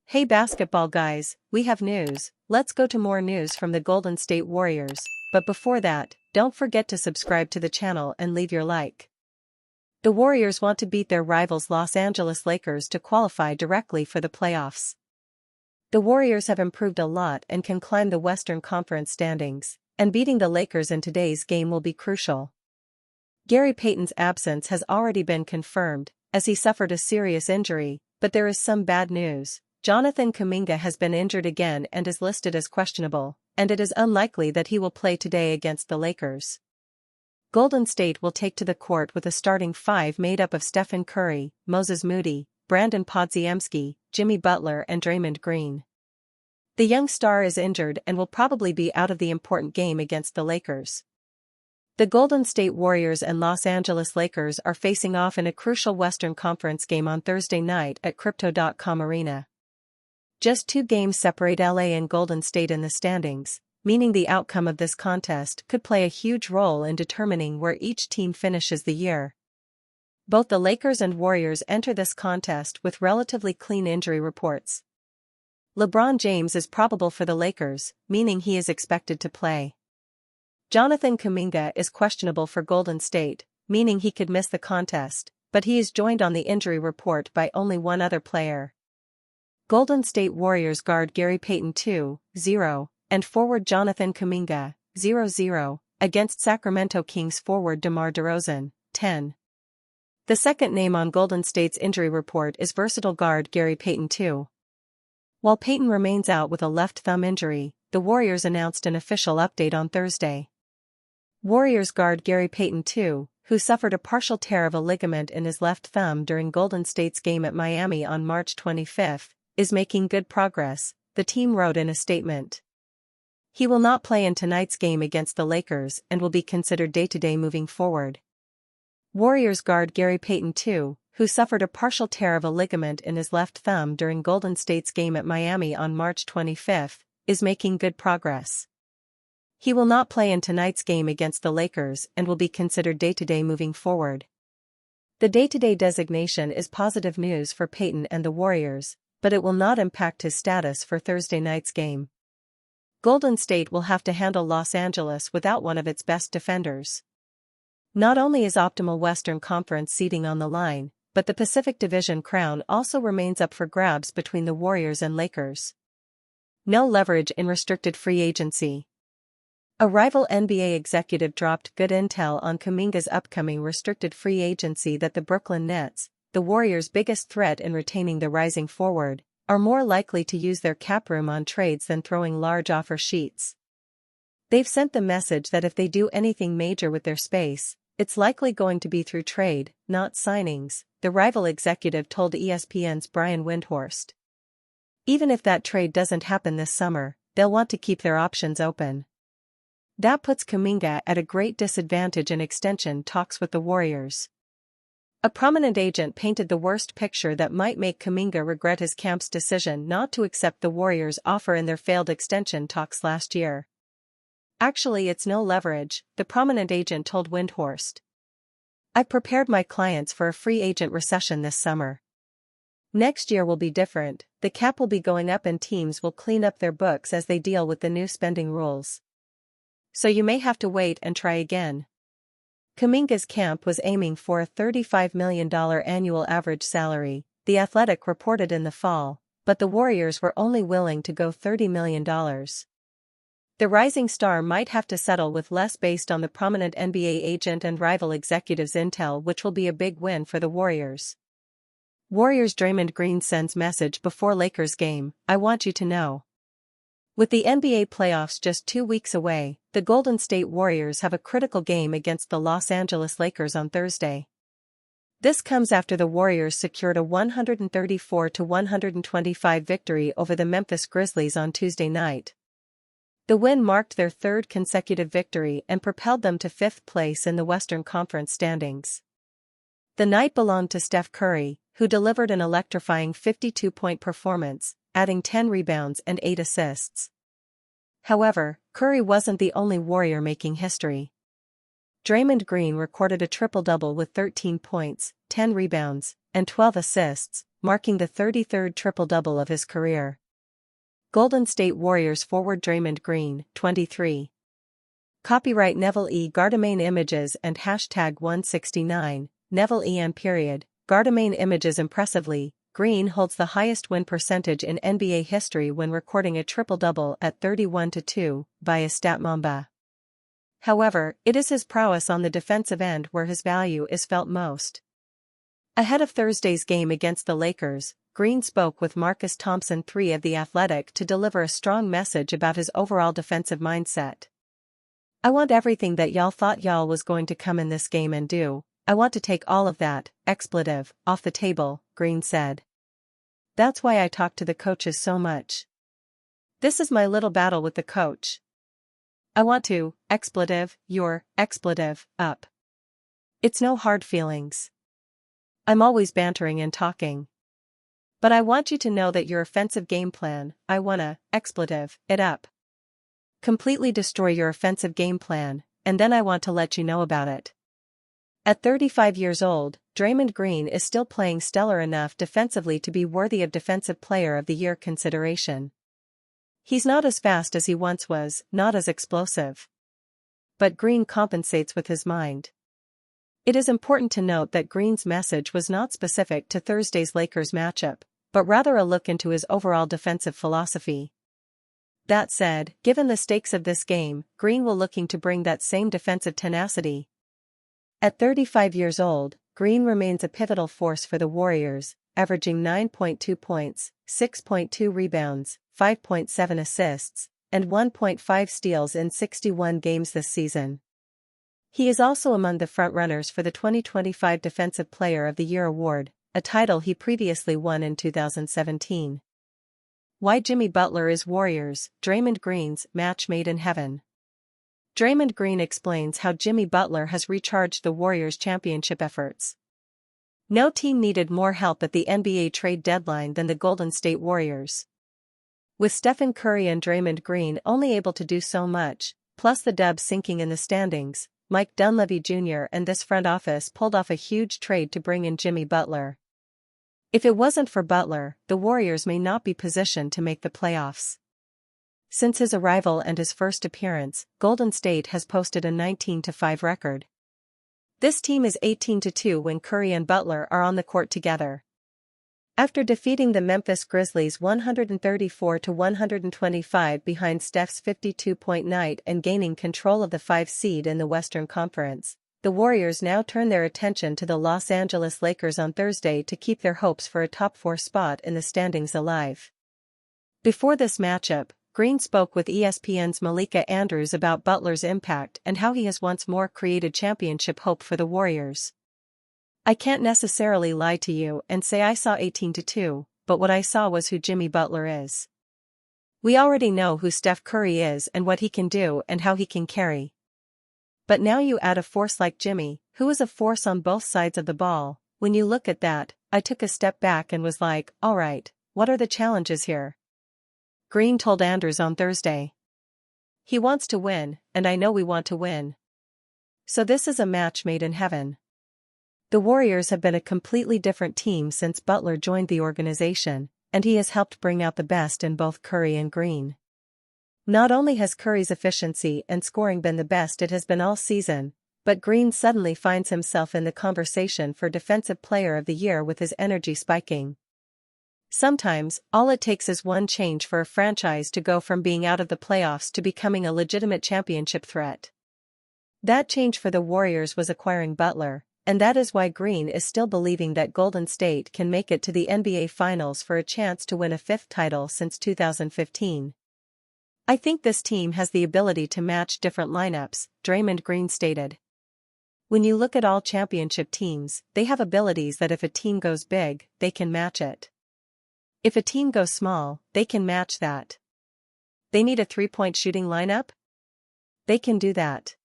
Hey basketball guys, we have news. Let's go to more news from the Golden State Warriors, but before that, don't forget to subscribe to the channel and leave your like. The Warriors want to beat their rivals Los Angeles Lakers to qualify directly for the playoffs. The Warriors have improved a lot and can climb the Western Conference standings, and beating the Lakers in today's game will be crucial. Gary Payton's absence has already been confirmed, as he suffered a serious injury, but there is some bad news. Jonathan Kuminga has been injured again and is listed as questionable, and it is unlikely that he will play today against the Lakers. Golden State will take to the court with a starting five made up of Stephen Curry, Moses Moody, Brandon Podziemski, Jimmy Butler and Draymond Green. The young star is injured and will probably be out of the important game against the Lakers. The Golden State Warriors and Los Angeles Lakers are facing off in a crucial Western Conference game on Thursday night at Crypto.com Arena. Just 2 games separate LA and Golden State in the standings, meaning the outcome of this contest could play a huge role in determining where each team finishes the year. Both the Lakers and Warriors enter this contest with relatively clean injury reports. LeBron James is probable for the Lakers, meaning he is expected to play. Jonathan Kuminga is questionable for Golden State, meaning he could miss the contest, but he is joined on the injury report by only one other player. Golden State Warriors guard Gary Payton 2-0, and forward Jonathan Kuminga 0-0, against Sacramento Kings forward DeMar DeRozan 10. The second name on Golden State's injury report is versatile guard Gary Payton 2. While Payton remains out with a left thumb injury, the Warriors announced an official update on Thursday. Warriors guard Gary Payton 2, who suffered a partial tear of a ligament in his left thumb during Golden State's game at Miami on March 25, is making good progress, the team wrote in a statement. He will not play in tonight's game against the Lakers and will be considered day-to-day moving forward. Warriors guard Gary Payton 2, who suffered a partial tear of a ligament in his left thumb during Golden State's game at Miami on March 25, is making good progress. He will not play in tonight's game against the Lakers and will be considered day-to-day moving forward. The day-to-day designation is positive news for Payton and the Warriors, but it will not impact his status for Thursday night's game. Golden State will have to handle Los Angeles without one of its best defenders. Not only is optimal Western Conference seeding on the line, but the Pacific Division crown also remains up for grabs between the Warriors and Lakers. No leverage in restricted free agency. A rival NBA executive dropped good intel on Kuminga's upcoming restricted free agency that the Brooklyn Nets, the Warriors' biggest threat in retaining the rising forward, are more likely to use their cap room on trades than throwing large offer sheets. They've sent the message that if they do anything major with their space, it's likely going to be through trade, not signings, the rival executive told ESPN's Brian Windhorst. Even if that trade doesn't happen this summer, they'll want to keep their options open. That puts Kuminga at a great disadvantage in extension talks with the Warriors. A prominent agent painted the worst picture that might make Kuminga regret his camp's decision not to accept the Warriors' offer in their failed extension talks last year. Actually, it's no leverage, the prominent agent told Windhorst. I prepared my clients for a free agent recession this summer. Next year will be different, the cap will be going up and teams will clean up their books as they deal with the new spending rules. So you may have to wait and try again. Kuminga's camp was aiming for a $35 million annual average salary, The Athletic reported in the fall, but the Warriors were only willing to go $30 million. The rising star might have to settle with less based on the prominent NBA agent and rival executives' intel, which will be a big win for the Warriors. Warriors' Draymond Green sends message before Lakers game, I want you to know. With the NBA playoffs just 2 weeks away, the Golden State Warriors have a critical game against the Los Angeles Lakers on Thursday. This comes after the Warriors secured a 134-125 victory over the Memphis Grizzlies on Tuesday night. The win marked their 3rd consecutive victory and propelled them to 5th place in the Western Conference standings. The night belonged to Steph Curry, who delivered an electrifying 52-point performance, adding 10 rebounds and 8 assists. However, Curry wasn't the only Warrior making history. Draymond Green recorded a triple-double with 13 points, 10 rebounds, and 12 assists, marking the 33rd triple-double of his career. Golden State Warriors forward Draymond Green, 23. Copyright Neville E. Gardemain Images and #169, Neville EM. Gardemain Images. Impressively, Green holds the highest win percentage in NBA history when recording a triple-double at 31-2, via StatMamba. However, it is his prowess on the defensive end where his value is felt most. Ahead of Thursday's game against the Lakers, Green spoke with Marcus Thompson III of The Athletic to deliver a strong message about his overall defensive mindset. "I want everything that y'all thought y'all was going to come in this game and do. I want to take all of that, expletive, off the table," Green said. "That's why I talk to the coaches so much. This is my little battle with the coach. I want to, expletive, your, expletive, up. It's no hard feelings. I'm always bantering and talking. But I want you to know that your offensive game plan, I wanna, expletive, it up. Completely destroy your offensive game plan, and then I want to let you know about it." At 35 years old, Draymond Green is still playing stellar enough defensively to be worthy of Defensive Player of the Year consideration. He's not as fast as he once was, not as explosive. But Green compensates with his mind. It is important to note that Green's message was not specific to Thursday's Lakers matchup, but rather a look into his overall defensive philosophy. That said, given the stakes of this game, Green will looking to bring that same defensive tenacity. At 35 years old, Green remains a pivotal force for the Warriors, averaging 9.2 points, 6.2 rebounds, 5.7 assists, and 1.5 steals in 61 games this season. He is also among the frontrunners for the 2025 Defensive Player of the Year award, a title he previously won in 2017. Why Jimmy Butler is Warriors, Draymond Green's match made in heaven. Draymond Green explains how Jimmy Butler has recharged the Warriors' championship efforts. No team needed more help at the NBA trade deadline than the Golden State Warriors. With Stephen Curry and Draymond Green only able to do so much, plus the Dubs sinking in the standings, Mike Dunleavy Jr. and this front office pulled off a huge trade to bring in Jimmy Butler. If it wasn't for Butler, the Warriors may not be positioned to make the playoffs. Since his arrival and his first appearance, Golden State has posted a 19-5 record. This team is 18-2 when Curry and Butler are on the court together. After defeating the Memphis Grizzlies 134-125 behind Steph's 52-point night and gaining control of the 5 seed in the Western Conference, the Warriors now turn their attention to the Los Angeles Lakers on Thursday to keep their hopes for a top 4 spot in the standings alive. Before this matchup, Green spoke with ESPN's Malika Andrews about Butler's impact and how he has once more created championship hope for the Warriors. "I can't necessarily lie to you and say I saw 18-2, but what I saw was who Jimmy Butler is. We already know who Steph Curry is and what he can do and how he can carry. But now you add a force like Jimmy, who is a force on both sides of the ball. When you look at that, I took a step back and was like, all right, what are the challenges here?" Green told Andrews on Thursday. "He wants to win, and I know we want to win. So this is a match made in heaven." The Warriors have been a completely different team since Butler joined the organization, and he has helped bring out the best in both Curry and Green. Not only has Curry's efficiency and scoring been the best it has been all season, but Green suddenly finds himself in the conversation for Defensive Player of the Year with his energy spiking. Sometimes, all it takes is one change for a franchise to go from being out of the playoffs to becoming a legitimate championship threat. That change for the Warriors was acquiring Butler, and that is why Green is still believing that Golden State can make it to the NBA Finals for a chance to win a 5th title since 2015. "I think this team has the ability to match different lineups," Draymond Green stated. "When you look at all championship teams, they have abilities that if a team goes big, they can match it. If a team goes small, they can match that. They need a 3-point shooting lineup? They can do that.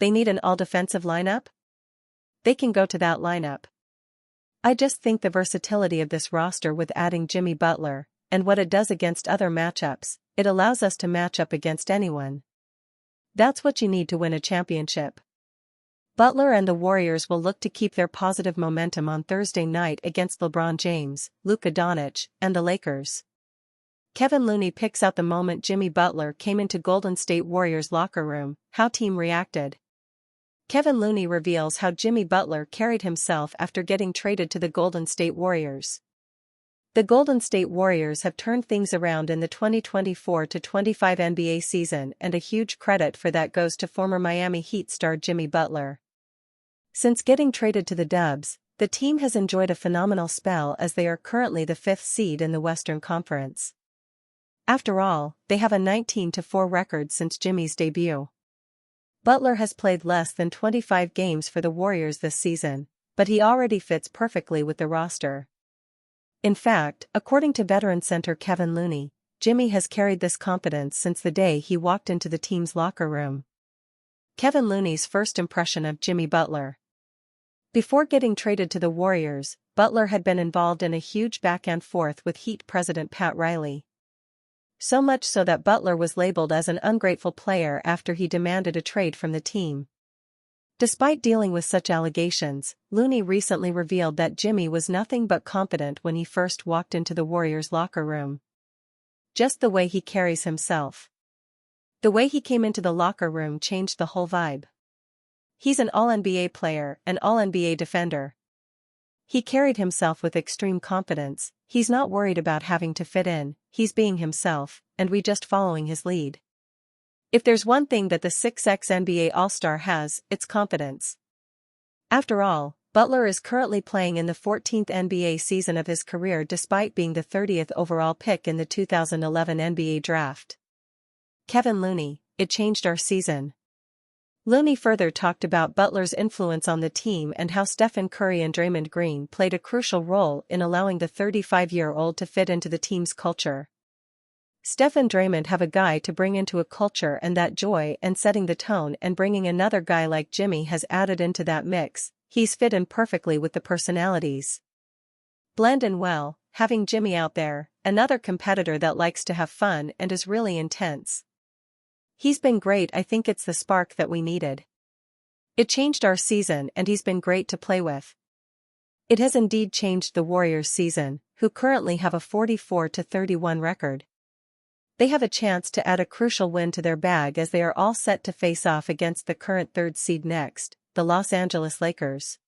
They need an all-defensive lineup? They can go to that lineup. I just think the versatility of this roster with adding Jimmy Butler, and what it does against other matchups, it allows us to match up against anyone. That's what you need to win a championship. Butler and the Warriors will look to keep their positive momentum on Thursday night against LeBron James, Luka Doncic, and the Lakers. Kevin Looney picks out the moment Jimmy Butler came into Golden State Warriors locker room, how team reacted. Kevin Looney reveals how Jimmy Butler carried himself after getting traded to the Golden State Warriors. The Golden State Warriors have turned things around in the 2024-25 NBA season, and a huge credit for that goes to former Miami Heat star Jimmy Butler. Since getting traded to the Dubs, the team has enjoyed a phenomenal spell as they are currently the 5th seed in the Western Conference. After all, they have a 19-4 record since Jimmy's debut. Butler has played less than 25 games for the Warriors this season, but he already fits perfectly with the roster. In fact, according to veteran center Kevin Looney, Jimmy has carried this confidence since the day he walked into the team's locker room. Kevin Looney's first impression of Jimmy Butler. Before getting traded to the Warriors, Butler had been involved in a huge back-and-forth with Heat president Pat Riley. So much so that Butler was labeled as an ungrateful player after he demanded a trade from the team. Despite dealing with such allegations, Looney recently revealed that Jimmy was nothing but confident when he first walked into the Warriors' locker room. Just the way he carries himself. The way he came into the locker room changed the whole vibe. He's an All-NBA player, an All-NBA defender. He carried himself with extreme confidence. He's not worried about having to fit in, he's being himself, and we just following his lead. If there's one thing that the 6x NBA All-Star has, it's confidence. After all, Butler is currently playing in the 14th NBA season of his career despite being the 30th overall pick in the 2011 NBA Draft. Kevin Looney, it changed our season. Looney further talked about Butler's influence on the team and how Stephen Curry and Draymond Green played a crucial role in allowing the 35-year-old to fit into the team's culture. Steph and Draymond have a guy to bring into a culture, and that joy and setting the tone and bringing another guy like Jimmy has added into that mix. He's fit in perfectly with the personalities. Blend in well, having Jimmy out there, another competitor that likes to have fun and is really intense. He's been great. I think it's the spark that we needed. It changed our season and he's been great to play with. It has indeed changed the Warriors' season, who currently have a 44-31 record. They have a chance to add a crucial win to their bag as they are all set to face off against the current 3rd seed next, the Los Angeles Lakers.